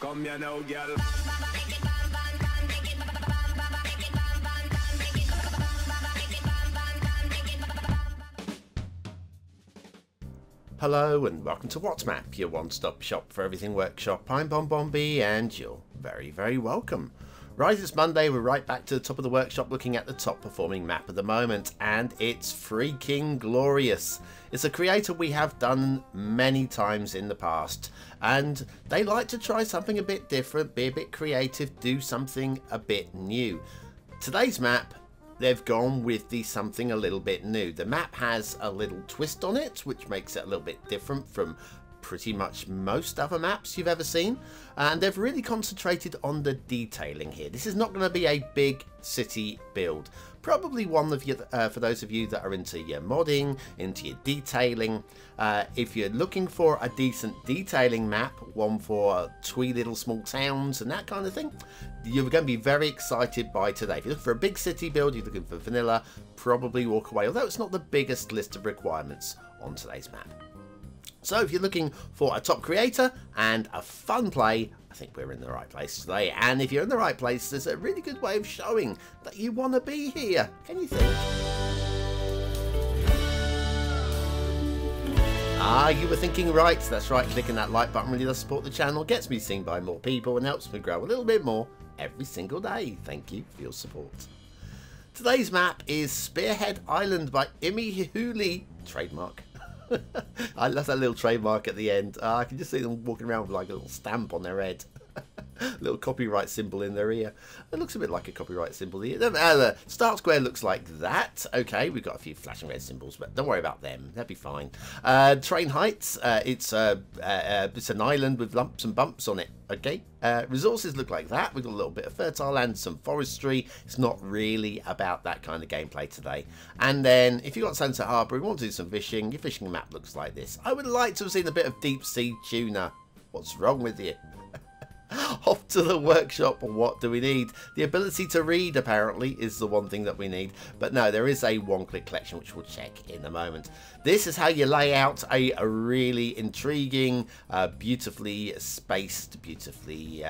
Come here now, girl. Hello and welcome to What's Map, your one-stop shop for everything workshop. I'm BonBonB and you're very, very welcome. Right, it's Monday, we're right back to the top of the workshop looking at the top performing map at the moment, and it's freaking glorious. It's a creator we have done many times in the past, and they like to try something a bit different, be a bit creative, do something a bit new. Today's map, they've gone with the something a little bit new. The map has a little twist on it, which makes it a little bit different from pretty much most other maps you've ever seen, and they've really concentrated on the detailing here. This is not going to be a big city build, probably one of you for those of you that are into your modding, into your detailing. If you're looking for a decent detailing map, one for twee little small towns and that kind of thing, you're going to be very excited by today. If you're looking for a big city build, you're looking for vanilla, probably walk away, although it's not the biggest list of requirements on today's map. So if you're looking for a top creator and a fun play, I think we're in the right place today. And if you're in the right place, there's a really good way of showing that you want to be here. Can you think? Ah, you were thinking right. That's right. Clicking that like button really does support the channel, gets me seen by more people and helps me grow a little bit more every single day. Thank you for your support. Today's map is Spearhead Island by IhmeHihhuli. Trademark. I love that little trademark at the end. I can just see them walking around with like a little stamp on their head. Little copyright symbol in their ear. It looks a bit like a copyright symbol here. The start square looks like that. Okay, we've got a few flashing red symbols, but don't worry about them. They'll be fine. Train heights. It's an island with lumps and bumps on it. Okay. Resources look like that. We've got a little bit of fertile land, some forestry. It's not really about that kind of gameplay today. And then if you've got Sunset Harbour, you want to do some fishing, your fishing map looks like this. I would like to have seen a bit of deep sea tuna. What's wrong with you? Off to the workshop. What do we need? The ability to read apparently is the one thing that we need, but no, there is a one-click collection which we'll check in a moment. This is how you lay out a really intriguing, beautifully spaced, beautifully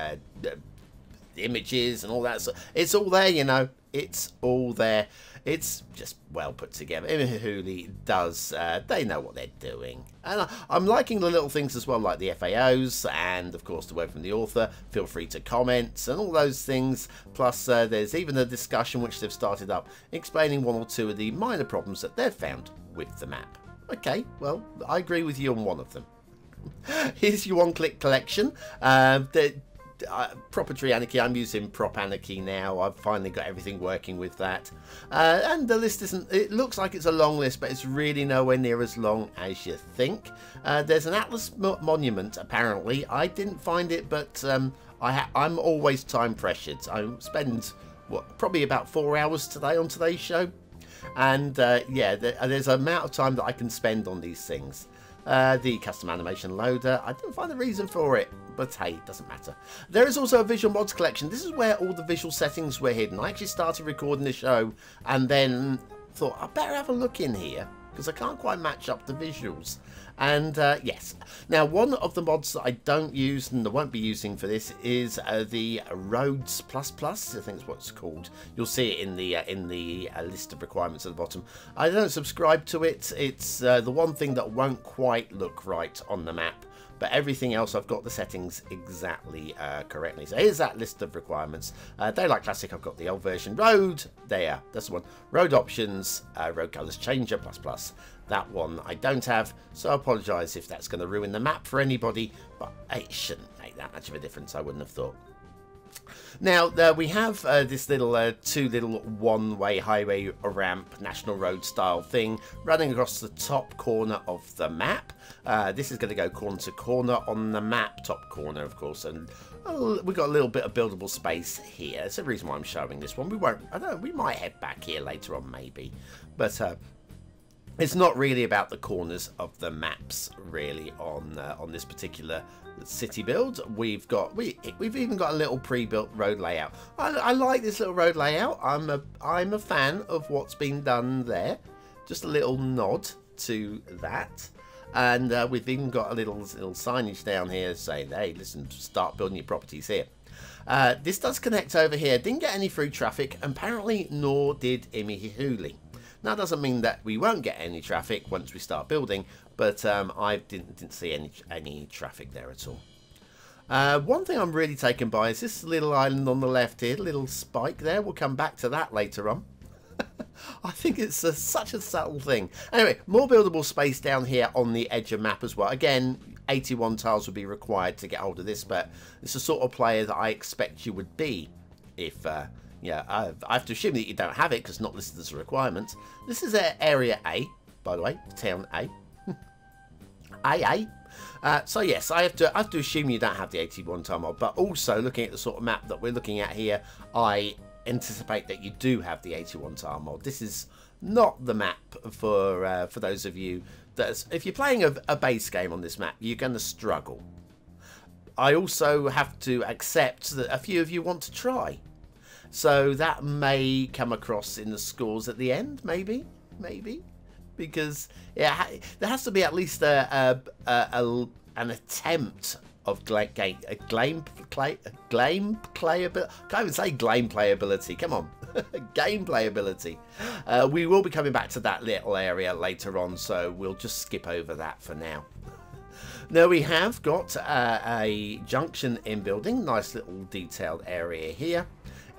images and all that. So it's all there, you know. It's all there. It's just well put together. IhmeHihhuli does, they know what they're doing. And I'm liking the little things as well, like the FAOs and, of course, the word from the author. Feel free to comment and all those things. Plus, there's even a discussion which they've started up explaining one or two of the minor problems that they've found with the map. Okay, well, I agree with you on one of them. Here's your one-click collection. Property Anarchy, I'm using Prop Anarchy now. I've finally got everything working with that, and the list isn't, it looks like it's a long list, but it's really nowhere near as long as you think. There's an Atlas monument apparently. I didn't find it, but I'm always time pressured. I spend probably about 4 hours today on today's show, and yeah, there's an amount of time that I can spend on these things. The custom animation loader, I didn't find the reason for it, but hey, it doesn't matter. There is also a visual mods collection. This is where all the visual settings were hidden. I actually started recording the show and then thought I better have a look in here because I can't quite match up the visuals. And yes, now one of the mods that I don't use and I won't be using for this is the Roads Plus Plus. I think it's what it's called. You'll see it in the list of requirements at the bottom. I don't subscribe to it. It's the one thing that won't quite look right on the map. But everything else, I've got the settings exactly correctly. So here's that list of requirements. Daylight Classic, I've got the old version. Road, there, that's the one. Road options, road colors changer, plus plus. That one I don't have, so I apologise if that's going to ruin the map for anybody, but it shouldn't make that much of a difference, I wouldn't have thought. Now, we have this little two little one-way highway ramp, national road style thing running across the top corner of the map. This is going to go corner to corner on the map, top corner, of course, and we've got a little bit of buildable space here. That's the reason why I'm showing this one. We won't, I don't know, we might head back here later on, maybe, but it's not really about the corners of the maps, really, on this particular city build. We've even got a little pre-built road layout. I like this little road layout. I'm a fan of what's been done there. Just a little nod to that. And we've even got a little signage down here saying, hey, listen, start building your properties here. This does connect over here. Didn't get any through traffic, apparently, nor did IhmeHihhuli. Now, that doesn't mean that we won't get any traffic once we start building, but I didn't see any traffic there at all. One thing I'm really taken by is this little island on the left here, little spike there. We'll come back to that later on. I think it's such a subtle thing. Anyway, more buildable space down here on the edge of map as well. Again, 81 tiles would be required to get hold of this, but it's the sort of player that I expect you would be if, yeah, I have to assume that you don't have it because not listed as a requirement. This is area A, by the way, town A. AA. So yes, I have to assume you don't have the 81 tile mod, but also looking at the sort of map that we're looking at here, I anticipate that you do have the 81 tile mod. This is not the map for those of you that, if you're playing a base game on this map, you're going to struggle. I also have to accept that a few of you want to try, so that may come across in the scores at the end, maybe, because yeah, there has to be at least an attempt of game playability. Come on, game playability. We will be coming back to that little area later on, so we'll just skip over that for now. Now we have got a junction in building, nice little detailed area here.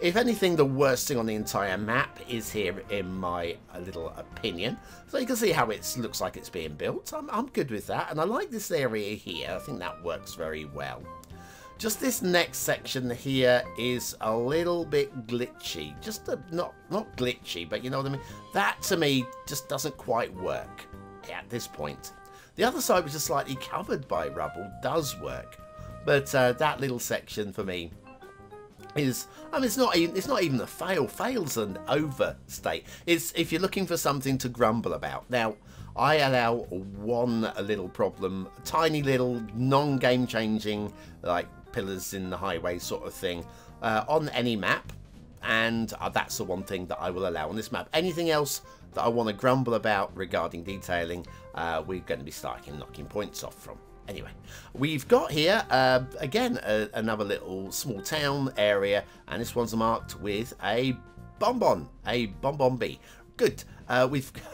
If anything, the worst thing on the entire map is here, in my little opinion. So you can see how it looks like it's being built. I'm good with that, and I like this area here. I think that works very well. Just this next section here is a little bit glitchy. Just not glitchy, but you know what I mean? That, to me, just doesn't quite work at this point. The other side, which is slightly covered by rubble, does work. But that little section, for me, is, I mean, it's not even a fail. Fail's an overstate. It's if you're looking for something to grumble about. Now, I allow one little problem, tiny little non-game changing, like pillars in the highway sort of thing, on any map, and that's the one thing that I will allow on this map. Anything else that I want to grumble about regarding detailing, we're going to be starting knocking points off from. Anyway, we've got here, again, another little small town area, and this one's marked with a BonBonB. Good.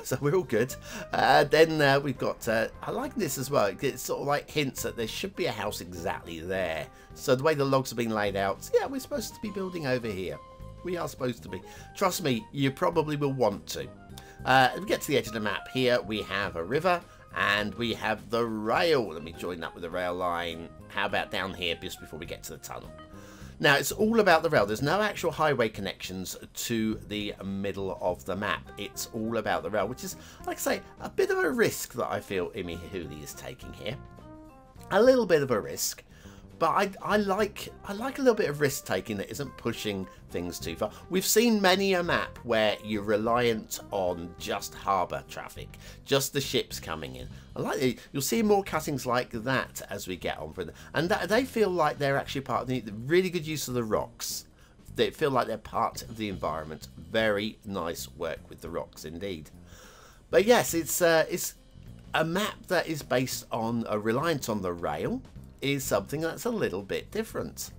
So we're all good. Then we've got, I like this as well. It sort of like hints that there should be a house exactly there. So the way the logs have been laid out, yeah, we're supposed to be building over here. We are supposed to be. Trust me, you probably will want to. If we get to the edge of the map here, we have a river. And we have the rail. Let me join that with the rail line. How about down here just before we get to the tunnel? Now, it's all about the rail. There's no actual highway connections to the middle of the map. It's all about the rail, which is, like I say, a bit of a risk that I feel IhmeHihhuli is taking here. A little bit of a risk. But I like a little bit of risk taking that isn't pushing things too far. We've seen many a map where you're reliant on just harbour traffic, just the ships coming in. I like it. You'll see more cuttings like that as we get on further, and they feel like they're actually part of the really good use of the rocks. They feel like they're part of the environment. Very nice work with the rocks indeed. But yes, it's a map that is based on reliant on the rail. Is something that's a little bit different,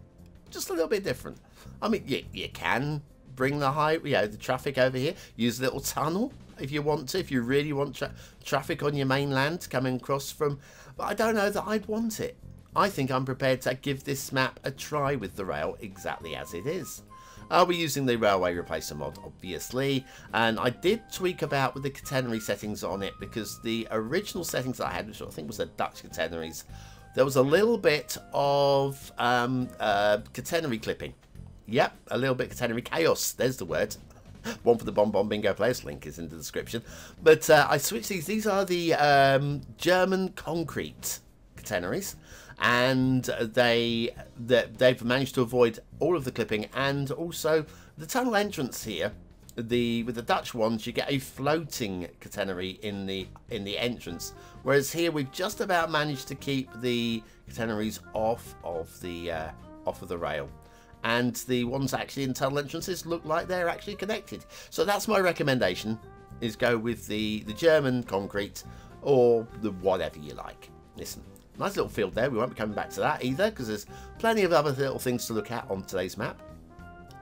just a little bit different. I mean, you can bring the traffic over here, use a little tunnel if you want to, if you really want traffic on your mainland coming across from, but I don't know that I'd want it. I think I'm prepared to give this map a try with the rail exactly as it is. I'll be using the railway replacer mod, obviously, and I did tweak about with the catenary settings on it, because the original settings that I had, which I think was the Dutch catenaries, there was a little bit of catenary clipping. Yep, a little bit catenary chaos. There's the word. One for the BonBonBingo players. Link is in the description. But I switched these. These are the German concrete catenaries, and they've managed to avoid all of the clipping, and also the tunnel entrance here. With the Dutch ones, you get a floating catenary in the entrance, whereas here we've just about managed to keep the catenaries off of the rail, and the ones actually in tunnel entrances look like they're actually connected. So that's my recommendation: is go with the German concrete or the whatever you like. Listen, nice little field there. We won't be coming back to that either, because there's plenty of other little things to look at on today's map,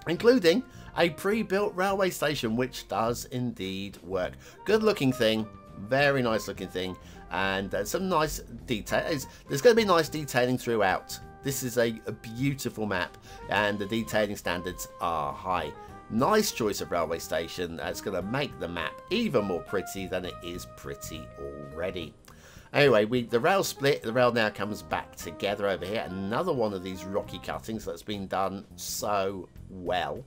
including a pre-built railway station, which does indeed work. Good looking thing, very nice looking thing, and some nice details. There's going to be nice detailing throughout. This is a beautiful map, and the detailing standards are high. Nice choice of railway station. That's going to make the map even more pretty than it is pretty already. Anyway, the rail split. The rail now comes back together over here. Another one of these rocky cuttings that's been done so well.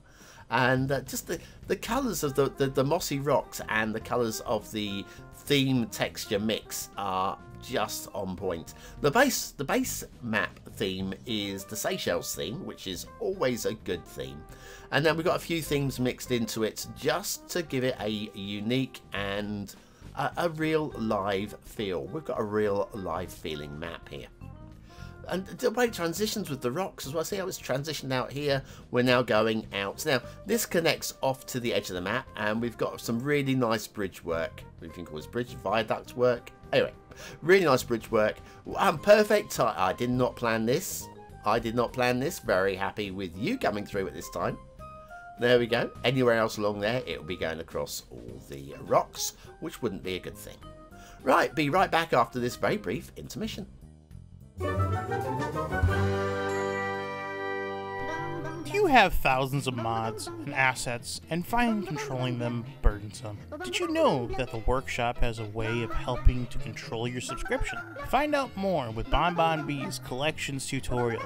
And just the colours of the mossy rocks and the colours of the theme texture mix are just on point. The base map theme is the Seychelles theme, which is always a good theme. And then we've got a few themes mixed into it just to give it a unique and a real live feel. We've got a real live feeling map here. And the way it transitions with the rocks as well. See how it's transitioned out here? We're now going out. Now, this connects off to the edge of the map, and we've got some really nice bridge work. We can call this bridge viaduct work. Anyway, really nice bridge work. Perfect. I did not plan this. I did not plan this. Very happy with you coming through at this time. There we go. Anywhere else along there, it will be going across all the rocks, which wouldn't be a good thing. Right, be right back after this very brief intermission. Do you have thousands of mods and assets and find controlling them burdensome? Did you know that the workshop has a way of helping to control your subscription? Find out more with BonBonB's collections tutorial.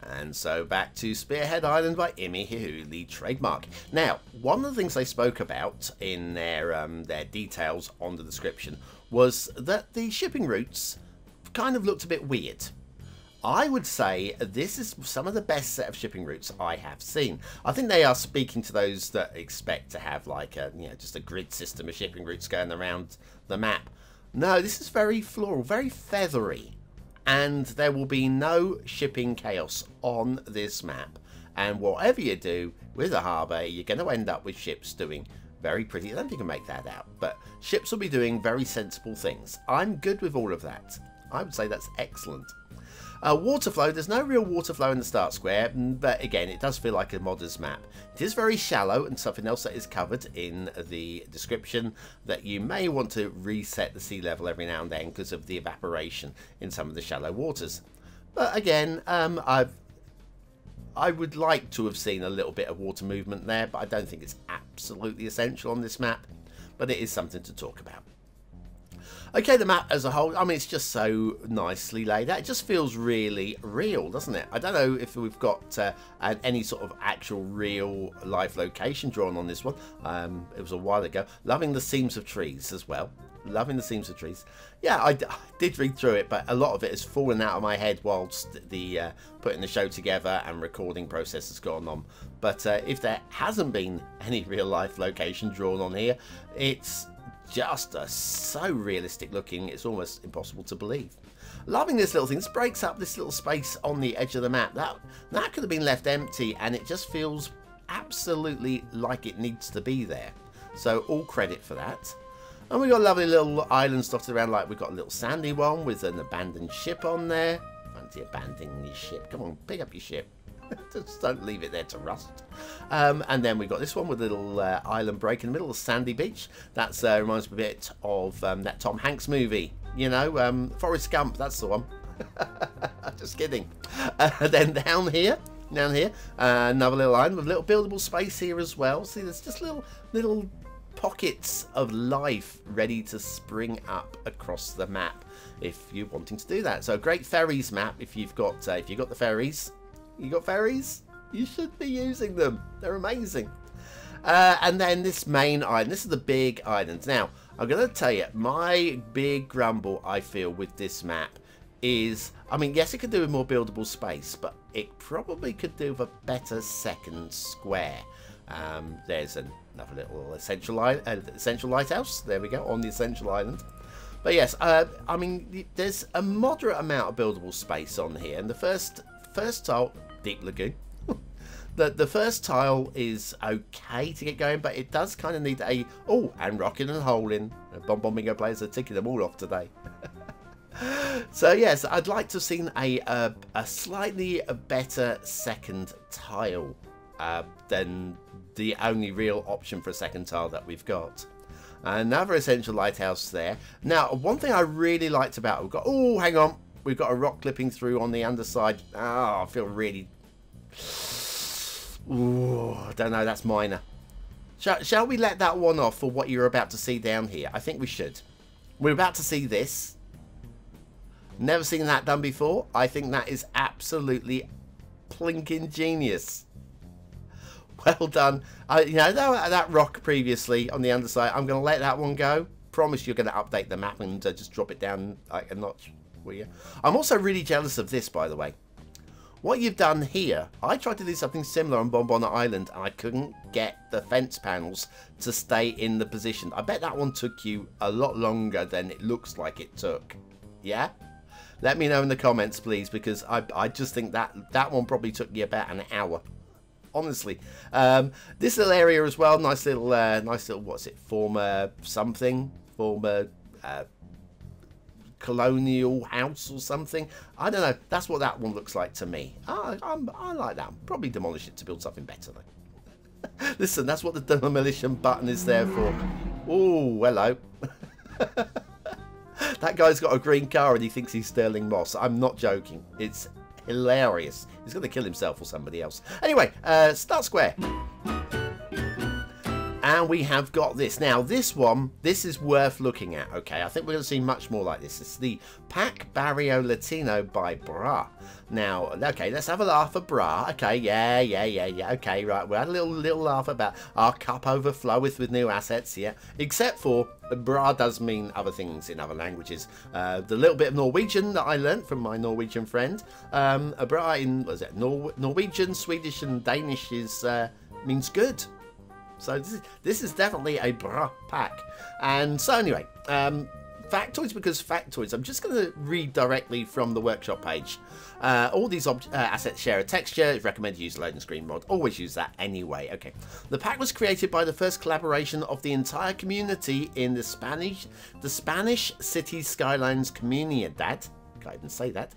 And so back to Spearhead Island by IhmeHihhuli trademark. Now, one of the things they spoke about in their details on the description was that the shipping routes kind of looked a bit weird. I would say this is some of the best set of shipping routes I have seen. I think they are speaking to those that expect to have like a, just a grid system of shipping routes going around the map. No, this is very floral, very feathery. And there will be no shipping chaos on this map. And whatever you do with a harbour, you're going to end up with ships doing very pretty. I don't think you can make that out. But ships will be doing very sensible things. I'm good with all of that. I would say that's excellent. Water flow, there's no real water flow in the start square, but again, it does feel like a modder's map. It is very shallow, and something else that is covered in the description, that you may want to reset the sea level every now and then because of the evaporation in some of the shallow waters. But again, I would like to have seen a little bit of water movement there, but I don't think it's absolutely essential on this map, but it is something to talk about. Okay, the map as a whole, I mean, it's just so nicely laid out. It just feels really real, doesn't it? I don't know if we've got any sort of actual real life location drawn on this one. It was a while ago. Loving the seams of trees as well. Loving the seams of trees. Yeah, I did read through it, but a lot of it has fallen out of my head whilst the putting the show together and recording process has gone on. But if there hasn't been any real life location drawn on here, it's just so realistic looking, it's almost impossible to believe. Loving this little thing. This breaks up this little space on the edge of the map. That could have been left empty, and it just feels absolutely like it needs to be there. So all credit for that. And we've got lovely little islands dotted around, like we've got a little sandy one with an abandoned ship on there. Fancy abandoning your ship. Come on, pick up your ship. Just don't leave it there to rust. And then we've got this one with a little island break in the middle, a sandy beach. That reminds me a bit of that Tom Hanks movie, Forrest Gump, that's the one. Just kidding. Then down here, another little island with a little buildable space here as well. See, there's just little pockets of life ready to spring up across the map if you're wanting to do that. So great ferries map if you've got the ferries. You got ferries? You should be using them. They're amazing. And then this main island. This is the big island. Now, I'm going to tell you, my big grumble I feel with this map is, I mean, yes, it could do with more buildable space, but it probably could do with a better second square. There's another little essential lighthouse. There we go, on the essential island. But yes, I mean, there's a moderate amount of buildable space on here. And the first tile, Deep Lagoon. The first tile is okay to get going, but it does kind of need a... Oh, and rocking and holding. BonBonBingo players are ticking them all off today. So yes, I'd like to have seen a slightly better second tile than the only real option for a second tile that we've got. Another essential lighthouse there. Now, one thing I really liked about it, we've got... Oh, hang on. We've got a rock clipping through on the underside. Oh, I feel really... Ooh, I don't know. That's minor. Shall we let that one off for what you're about to see down here? I think we should. We're about to see this. Never seen that done before. I think that is absolutely plinking genius. Well done. You know, that rock previously on the underside, I'm going to let that one go. Promise you're going to update the map and just drop it down like a notch. Will you? I'm also really jealous of this, by the way. What you've done here, I tried to do something similar on BonBon Island and I couldn't get the fence panels to stay in the position. I bet that one took you a lot longer than it looks like it took. Yeah? Let me know in the comments, please, because I just think that one probably took you about an hour. Honestly. This little area as well, nice little, what's it, former something? Former... colonial house or something. I don't know. That's what that one looks like to me. I like that. Probably demolish it to build something better though. Listen, that's what the demolition button is there for. Oh, hello. That guy's got a green car and he thinks he's Sterling Moss. I'm not joking. It's hilarious. He's going to kill himself or somebody else. Anyway, start square. And we have got this. Now, this one, this is worth looking at, okay? I think we're going to see much more like this. It's the pack Barrio Latino by Bra. Now, okay, let's have a laugh at Bra. Okay, yeah. Okay, right. We had a little laugh about our cup overfloweth with new assets, yeah. Except for Bra does mean other things in other languages. The little bit of Norwegian that I learnt from my Norwegian friend. Bra in, what is it, Norwegian, Swedish and Danish is means good. So this is definitely a bra pack. And so anyway, factoids because factoids. I'm just going to read directly from the workshop page. All these assets share a texture. It's recommended to use loading screen mod. Always use that anyway. Okay. The pack was created by the first collaboration of the entire community in the Spanish Cities Skylines Comunidad. Can't even say that.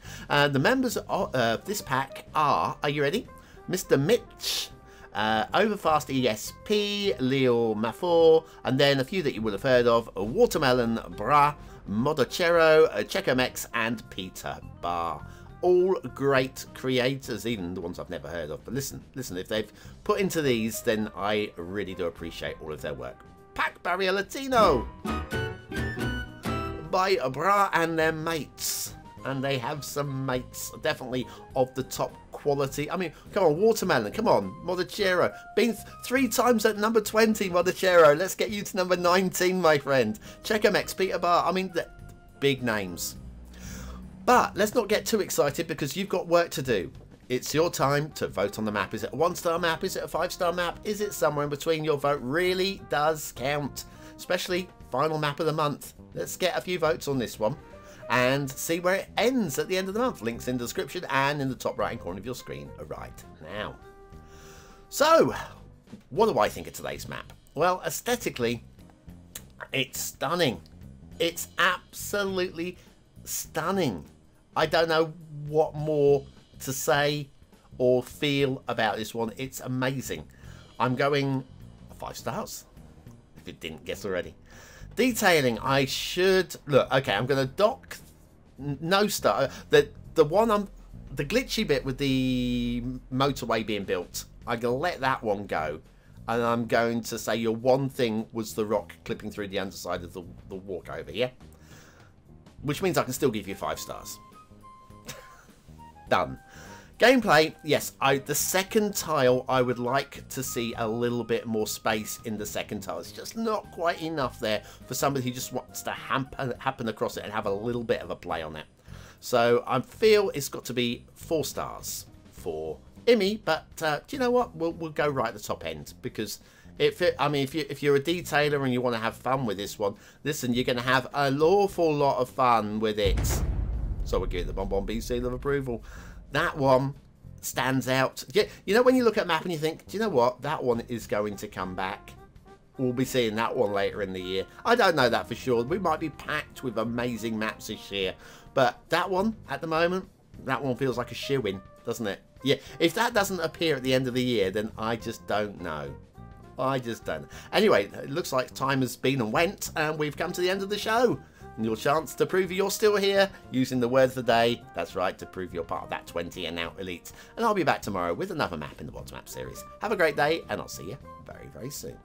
The members of this pack are you ready? Mr. Mitch, Overfast ESP, Leo Mafor, and then a few that you would have heard of: Watermelon Bra, Modachero, Checomex, and Peter Bar. All great creators, even the ones I've never heard of. But listen, if they've put into these, then I really do appreciate all of their work. Pack Barrio Latino by Bra and their mates. And they have some mates, definitely of the top quality. I mean, come on, Watermelon, come on, Modachero. Been 3 times at number 20, Modachero. Let's get you to number 19, my friend. Checomex, Peter Bar. I mean, the big names. But let's not get too excited because you've got work to do. It's your time to vote on the map. Is it a 1-star map? Is it a 5-star map? Is it somewhere in between? Your vote really does count, especially final map of the month. Let's get a few votes on this one and see where it ends at the end of the month. Links in the description and in the top right hand corner of your screen right now. So, what do I think of today's map? Well, aesthetically, it's stunning. It's absolutely stunning. I don't know what more to say or feel about this one. It's amazing. I'm going 5 stars, if you didn't guess already. Detailing, I should look. Okay, I'm going to dock no star. The glitchy bit with the motorway being built, I'm going to let that one go, and I'm going to say your one thing was the rock clipping through the underside of the walkover. Yeah, which means I can still give you 5 stars. Done. Gameplay, yes, the second tile, I would like to see a little bit more space in the second tile. It's just not quite enough there for somebody who just wants to happen across it and have a little bit of a play on it. So I feel it's got to be 4 stars for IhmeHihhuli, but do you know what? We'll go right at the top end, because if you're a detailer and you want to have fun with this one, listen, you're going to have an awful lot of fun with it. So we'll give it the BonBonB seal of approval. That one, stands out. Yeah, you know when you look at a map and you think, do you know what? That one is going to come back. We'll be seeing that one later in the year. I don't know that for sure. We might be packed with amazing maps this year. But that one, at the moment, that one feels like a shoo-in, doesn't it? Yeah, if that doesn't appear at the end of the year, then I just don't know. I just don't. Anyway, it looks like time has been and went, and we've come to the end of the show. And your chance to prove you're still here, using the words of the day. That's right, to prove you're part of that 20 and now elite. And I'll be back tomorrow with another map in the What's Map series. Have a great day, and I'll see you very, very soon.